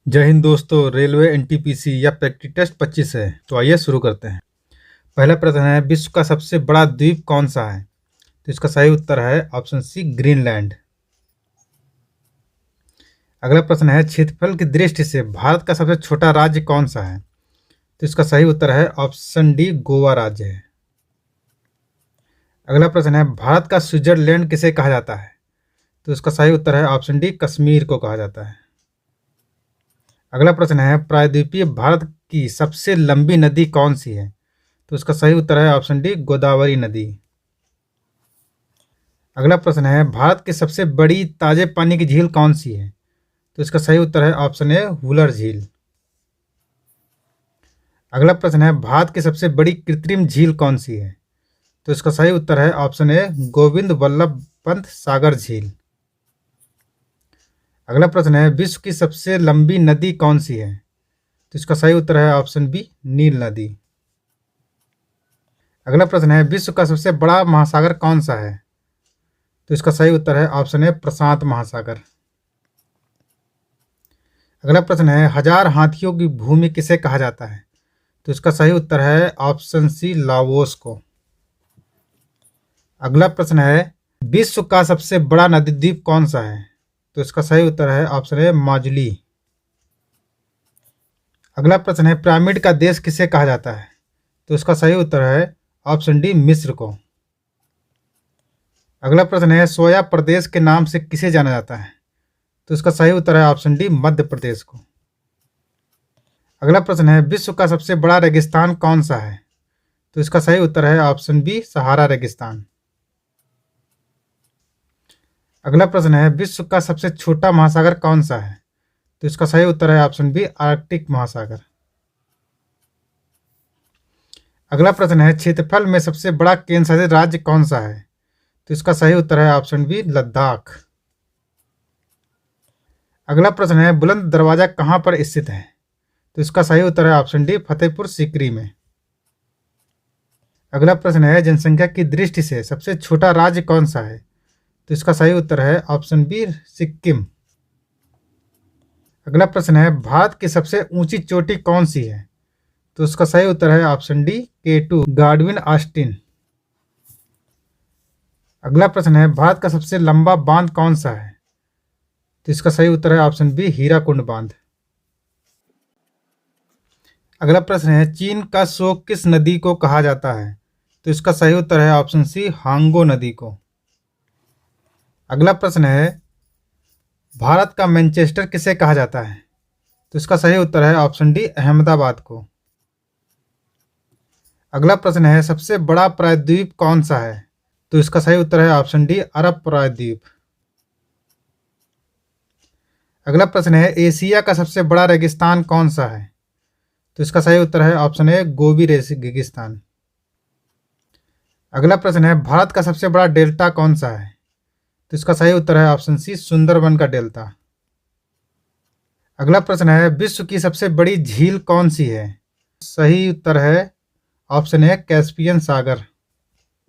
जय हिंद दोस्तों। Railway NTPC या प्रैक्टिस टेस्ट 25 है। तो आइए शुरू करते हैं। पहला प्रश्न है, विश्व का सबसे बड़ा द्वीप कौन सा है? तो इसका सही उत्तर है ऑप्शन सी, ग्रीनलैंड। अगला प्रश्न है, क्षेत्रफल की दृष्टि से भारत का सबसे छोटा राज्य कौन सा है? तो इसका सही उत्तर है ऑप्शन डी, गोवा राज्य है। अगला प्रश्न है, भारत का स्विट्जरलैंड किसे कहा जाता है? तो इसका सही उत्तर है ऑप्शन डी, कश्मीर को कहा जाता है। अगला प्रश्न है, प्रायद्वीपीय भारत की सबसे लंबी नदी कौन सी है? तो इसका सही उत्तर है ऑप्शन डी, गोदावरी नदी। अगला प्रश्न है, भारत की सबसे बड़ी ताजे पानी की झील कौन सी है? तो इसका सही उत्तर है ऑप्शन ए, वुलर झील। अगला प्रश्न है, भारत की सबसे बड़ी कृत्रिम झील कौन सी है? तो इसका सही उत्तर है ऑप्शन ए, गोविंद वल्लभ पंत सागर झील। अगला प्रश्न है, विश्व की सबसे लंबी नदी कौन सी है? तो इसका सही उत्तर है ऑप्शन बी, नील नदी। अगला प्रश्न है, विश्व का सबसे बड़ा महासागर कौन सा है? तो इसका सही उत्तर है ऑप्शन ए, प्रशांत महासागर। अगला प्रश्न है, हजार हाथियों की भूमि किसे कहा जाता है? तो इसका सही उत्तर है ऑप्शन सी, लाओस को। अगला प्रश्न है, विश्व का सबसे बड़ा नदी द्वीप कौन सा है? तो इसका सही उत्तर है ऑप्शन ए, माजुली। अगला प्रश्न है, पिरामिड का देश किसे कहा जाता है? तो इसका सही उत्तर है ऑप्शन डी, मिस्र को। अगला प्रश्न है, सोया प्रदेश के नाम से किसे जाना जाता है? तो इसका सही उत्तर है ऑप्शन डी, मध्य प्रदेश को। अगला प्रश्न है, विश्व का सबसे बड़ा रेगिस्तान कौन सा है? तो इसका सही उत्तर है ऑप्शन बी, सहारा रेगिस्तान। अगला प्रश्न है, विश्व का सबसे छोटा महासागर कौन सा है? तो इसका सही उत्तर है ऑप्शन बी, आर्कटिक महासागर। अगला प्रश्न है, क्षेत्रफल में सबसे बड़ा केंद्र शासित राज्य कौन सा है? तो इसका सही उत्तर है ऑप्शन बी, लद्दाख। अगला प्रश्न है, बुलंद दरवाजा कहाँ पर स्थित है? तो इसका सही उत्तर है ऑप्शन डी, फतेहपुर सीकरी में। अगला प्रश्न है, जनसंख्या की दृष्टि से सबसे छोटा राज्य कौन सा है? तो इसका सही उत्तर है ऑप्शन बी, सिक्किम। अगला प्रश्न है, भारत की सबसे ऊंची चोटी कौन सी है? तो इसका सही उत्तर है option D, K2 Godwin Austin. अगला प्रश्न है, भारत का सबसे लंबा बांध कौन सा है? तो इसका सही उत्तर है ऑप्शन बी, हीराकुंड बांध। अगला प्रश्न है, चीन का शोक किस नदी को कहा जाता है? तो इसका सही उत्तर है ऑप्शन सी, हांगो नदी को। अगला प्रश्न है, भारत का मैनचेस्टर किसे कहा जाता है? तो इसका सही उत्तर है ऑप्शन डी, अहमदाबाद को। अगला प्रश्न है, सबसे बड़ा प्रायद्वीप कौन सा है? तो इसका सही उत्तर है ऑप्शन डी, अरब प्रायद्वीप। अगला प्रश्न है, एशिया का सबसे बड़ा रेगिस्तान कौन सा है? तो इसका सही उत्तर है ऑप्शन ए, गोबी रेगिस्तान। अगला प्रश्न है, भारत का सबसे बड़ा डेल्टा कौन सा है? तो इसका सही उत्तर है ऑप्शन सी, सुंदरबन का डेल्टा। अगला प्रश्न है, विश्व की सबसे बड़ी झील कौन सी है? सही उत्तर है ऑप्शन ए, कैस्पियन सागर।